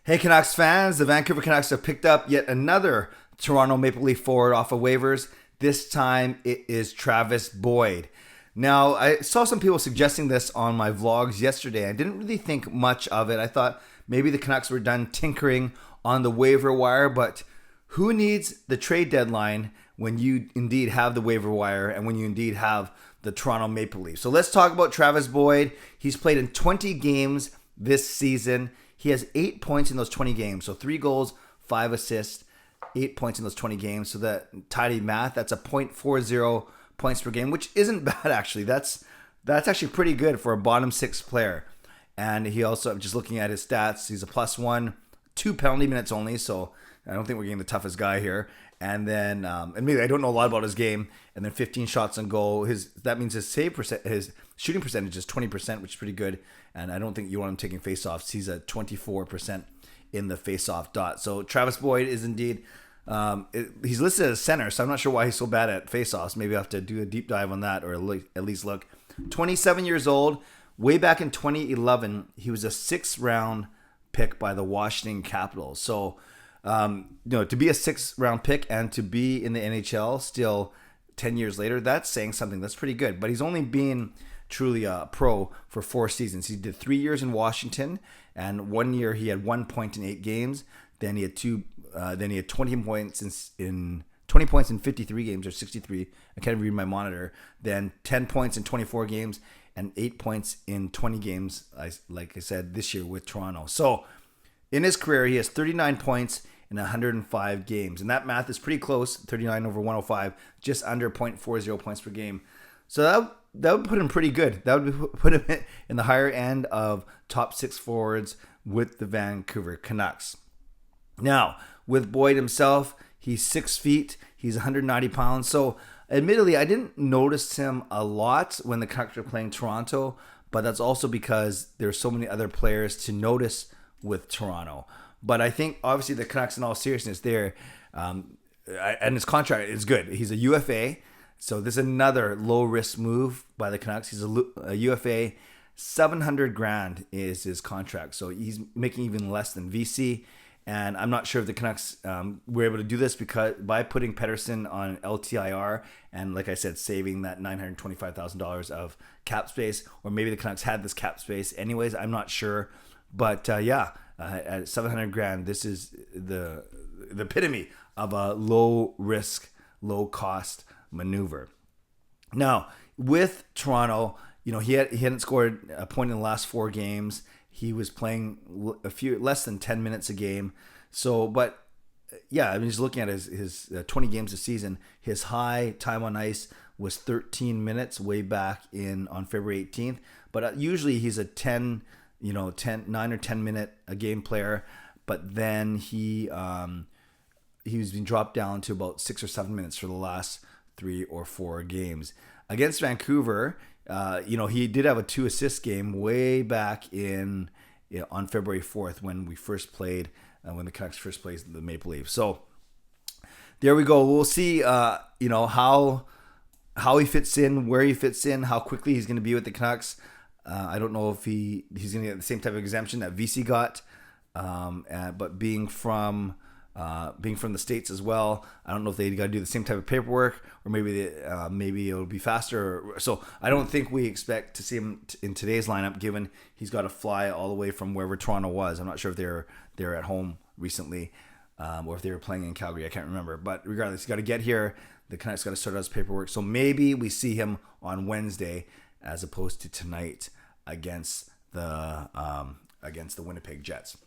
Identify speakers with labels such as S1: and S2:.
S1: Hey Canucks fans, the Vancouver Canucks have picked up yet another Toronto Maple Leaf forward off of waivers. This time it is Travis Boyd. Now, I saw some people suggesting this on my vlogs yesterday. I didn't really think much of it. I thought maybe the Canucks were done tinkering on the waiver wire, but who needs the trade deadline when you indeed have the waiver wire and when you indeed have the Toronto Maple Leafs? So let's talk about Travis Boyd. He's played in 20 games this season. He has 8 points in those 20 games. So 3 goals, 5 assists, 8 points in those 20 games. So that tidy math, that's a .40 points per game, which isn't bad actually. That's actually pretty good for a bottom 6 player. And he also, I'm just looking at his stats, he's a +1, 2 penalty minutes only. So I don't think we're getting the toughest guy here. And then, and maybe I don't know a lot about his game. And then 15 shots on goal. That means his his shooting percentage is 20%, which is pretty good. And I don't think you want him taking faceoffs. He's at 24% in the faceoff dot. So Travis Boyd is indeed, he's listed as center, so I'm not sure why he's so bad at faceoffs. Maybe I have to do a deep dive on that, or at least look. 27 years old. Way back in 2011, he was a 6th round pick by the Washington Capitals. So, to be a 6th round pick and to be in the NHL still 10 years later, that's saying something. That's pretty good. But he's only been truly a pro for 4 seasons. He did 3 years in Washington, and 1 year he had 1 point in 8 games. Then he had 20 points in 20 points in 53 games, or 63. I can't read my monitor. Then 10 points in 24 games and 8 points in 20 games. Like I said, this year with Toronto. So in his career, he has 39 points in 105 games, and that math is pretty close. 39 over 105, just under .40 points per game. So that would put him pretty good. That would put him in the higher end of top 6 forwards with the Vancouver Canucks. Now, with Boyd himself, he's 6 feet. He's 190 pounds. So, admittedly, I didn't notice him a lot when the Canucks were playing Toronto, but that's also because there's so many other players to notice with Toronto. But I think, obviously, the Canucks, in all seriousness, and his contract is good. He's a UFA. So this is another low-risk move by the Canucks. He's a UFA. $700,000 is his contract. So he's making even less than VC. And I'm not sure if the Canucks were able to do this because by putting Pettersson on LTIR and, like I said, saving that $925,000 of cap space, or maybe the Canucks had this cap space anyways. I'm not sure. But at $700,000, this is the epitome of a low-risk, low-cost maneuver. Now, with Toronto, he hadn't scored a point in the last 4 games. He was playing less than 10 minutes a game. So, but yeah, I mean, just looking at his 20 games this season, his high time on ice was 13 minutes way back on February 18th. But usually he's a 9 or 10 minute a game player. But then he was being dropped down to about 6 or 7 minutes for the last 3 or 4 games. Against Vancouver, he did have a 2 assist game way back on February 4th when we first played, when the Canucks first played the Maple Leafs. So there we go. We'll see, how he fits in, where he fits in, how quickly he's going to be with the Canucks. I don't know if he's going to get the same type of exemption that VC got, but being from the States as well, I don't know if they got to do the same type of paperwork, or maybe it'll be faster. So I don't think we expect to see him in today's lineup, given he's got to fly all the way from wherever Toronto was. I'm not sure if they're at home recently, or if they were playing in Calgary. I can't remember. But regardless, he's got to get here. The Canucks got to start out his paperwork. So maybe we see him on Wednesday as opposed to tonight against the Winnipeg Jets.